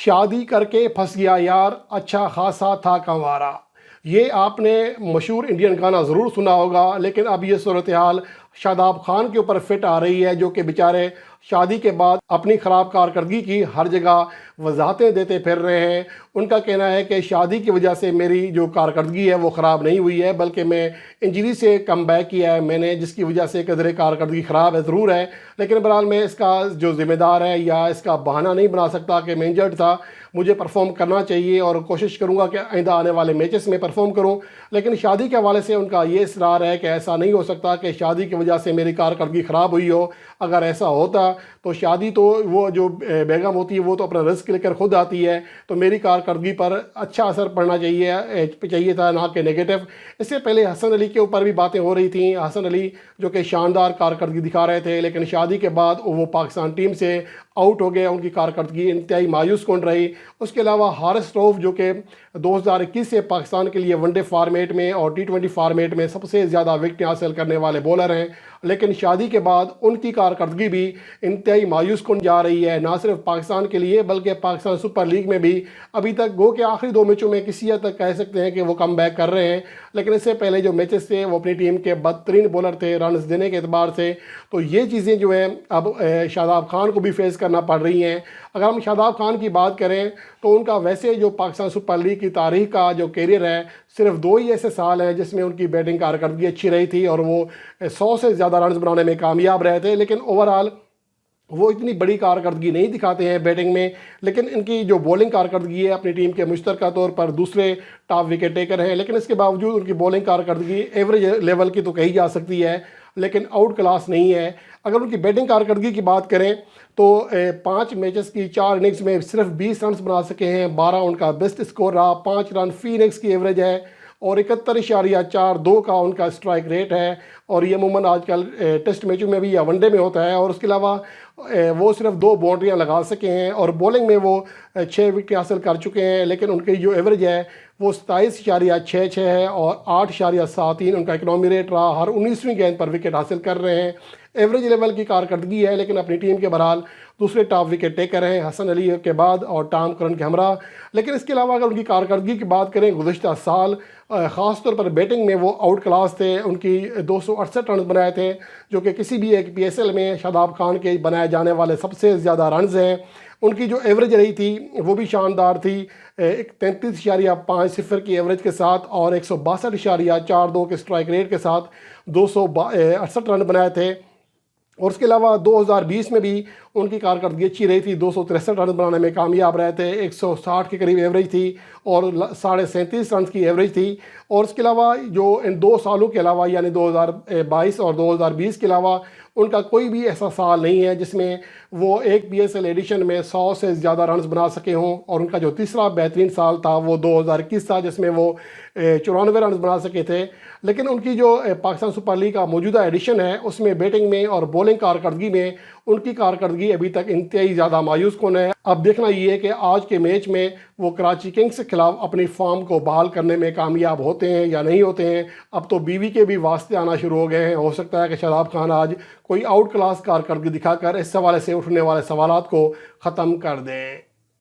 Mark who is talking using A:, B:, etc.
A: شادی کر کے پھنس گیا یار اچھا خاصا تھا کنوارا. یہ آپ نے مشہور انڈین گانا ضرور سنا ہوگا، لیکن اب یہ صورتحال شاداب خان کے اوپر فٹ آ رہی ہے، جو کہ بیچارے شادی کے بعد اپنی خراب کارکردگی کی ہر جگہ وضاحتیں دیتے پھر رہے ہیں. ان کا کہنا ہے کہ شادی کی وجہ سے میری جو کارکردگی ہے وہ خراب نہیں ہوئی ہے، بلکہ میں انجری سے کم بیک کیا ہے میں نے، جس کی وجہ سے قدرے کارکردگی خراب ہے ضرور ہے، لیکن بہرحال میں اس کا جو ذمہ دار ہے یا اس کا بہانہ نہیں بنا سکتا کہ میں انجرڈ تھا. مجھے پرفارم کرنا چاہیے اور کوشش کروں گا کہ آئندہ آنے والے میچز میں پرفارم کروں. لیکن شادی کے حوالے سے ان کا یہ اصرار ہے کہ ایسا نہیں ہو سکتا کہ شادی کی وجہ سے میری کارکردگی خراب ہوئی ہو. اگر ایسا ہوتا تو شادی تو وہ جو بیگم ہوتی ہے وہ تو اپنا رزق لے کر خود آتی ہے، تو میری کارکردگی پر اچھا اثر پڑنا چاہیے تھا، نہ کہ نگیٹو. اس سے پہلے حسن علی کے اوپر بھی باتیں ہو رہی تھیں. حسن علی جو کہ شاندار کارکردگی دکھا رہے تھے، لیکن شادی کے بعد وہ پاکستان ٹیم سے آؤٹ ہو گئے. ان کی کارکردگی انتہائی مایوس کن رہی. اس کے علاوہ حارث روف جو کہ 2021 سے پاکستان کے لیے ون ڈے فارمیٹ میں اور T20 فارمیٹ میں سب سے زیادہ وکٹیں حاصل کرنے والے بولر ہیں، لیکن شادی کے بعد ان کی کارکردگی بھی انتہائی مایوس کن جا رہی ہے، نہ صرف پاکستان کے لیے بلکہ پاکستان سپر لیگ میں بھی. ابھی تک گو کہ آخری 2 میچوں میں کسی حد تک کہہ سکتے ہیں کہ وہ کم بیک کر رہے ہیں، لیکن اس سے پہلے جو میچز تھے وہ اپنی ٹیم کے بدترین بولر تھے رنز دینے کے اعتبار سے. تو یہ چیزیں جو ہیں اب شاداب خان کو بھی فیس کرنا پڑ رہی ہیں. اگر ہم شاداب خان کی بات کریں تو ان کا ویسے جو پاکستان سپر لیگ کی تاریخ کا جو کیریئر ہے، صرف 2 ہی ایسے سال ہیں جس میں ان کی بیٹنگ کارکردگی اچھی رہی تھی اور وہ 100 سے زیادہ رنز بنانے میں کامیاب رہے تھے. لیکن اوورآل وہ اتنی بڑی کارکردگی نہیں دکھاتے ہیں بیٹنگ میں، لیکن ان کی جو بولنگ کارکردگی ہے اپنی ٹیم کے مشترکہ طور پر دوسرے ٹاپ وکٹ ٹیکر ہیں. لیکن اس کے باوجود ان کی بولنگ کارکردگی ایوریج لیول کی تو کہی جا سکتی ہے، لیکن آؤٹ کلاس نہیں ہے. اگر ان کی بیٹنگ کارکردگی کی بات کریں تو 5 میچز کی 4 اننگز میں صرف 20 رنز بنا سکے ہیں. 12 ان کا بیسٹ اسکور رہا. 5 رن فی اننگز کی ایوریج ہے اور 71.42 کا ان کا اسٹرائک ریٹ ہے. اور یہ عموماً آج کل ٹیسٹ میچوں میں بھی یا ون ڈے میں ہوتا ہے. اور اس کے علاوہ وہ صرف 2 باؤنڈریاں لگا سکے ہیں اور بولنگ میں وہ 6 وکٹیں حاصل کر چکے ہیں. لیکن ان کی جو ایوریج ہے وہ 27.66 ہے اور 8.73 ان کا اکنامی ریٹ رہا. ہر 19ویں گیند پر وکٹ حاصل کر رہے ہیں. ایوریج لیول کی کارکردگی ہے، لیکن اپنی ٹیم کے بہرحال دوسرے ٹاپ وکٹ ٹیکر ہیں حسن علی کے بعد اور ٹام کرن کے ہمراہ. لیکن اس کے علاوہ اگر ان کی کارکردگی کی بات کریں گزشتہ سال خاص طور پر بیٹنگ میں وہ آؤٹ کلاس تھے. ان کی 268 رنز بنائے تھے، جو کہ کسی بھی ایک PSL میں شاداب خان کے بنائے جانے والے سب سے زیادہ رنز ہیں. ان کی جو ایوریج رہی تھی وہ بھی شاندار تھی، 33.50 کی ایوریج کے ساتھ اور 162.42 کے اسٹرائک ریٹ کے ساتھ 268 رن بنائے تھے. اور اس کے علاوہ 2020 میں بھی ان کی کارکردگی اچھی رہی تھی. 263 رن بنانے میں کامیاب رہے تھے. 160 کے قریب ایوریج تھی اور 37.5 رنز کی ایوریج تھی. اور اس کے علاوہ جو ان 2 سالوں کے علاوہ یعنی 2022 اور 2020 کے علاوہ ان کا کوئی بھی ایسا سال نہیں ہے جس میں وہ ایک PSL ایڈیشن میں 100 سے زیادہ رنز بنا سکے ہوں. اور ان کا جو تیسرا بہترین سال تھا وہ 2021 تھا جس میں وہ 94 رنز بنا سکے تھے. لیکن ان کی جو پاکستان سپر لیگ کا موجودہ ایڈیشن ہے اس میں بیٹنگ میں اور بولنگ کارکردگی میں ان کی کارکردگی ابھی تک انتہائی زیادہ مایوس کن ہے. اب دیکھنا یہ ہے کہ آج کے میچ میں وہ کراچی کنگز کے خلاف اپنی فارم کو بحال کرنے میں کامیاب ہوتے ہیں یا نہیں ہوتے ہیں. اب تو بیوی کے بھی واسطے آنا شروع ہو گئے ہیں. ہو سکتا ہے کہ شاداب خان آج کوئی آؤٹ کلاس کارکردگی دکھا کر اس حوالے سے اٹھنے والے سوالات کو ختم کر دیں.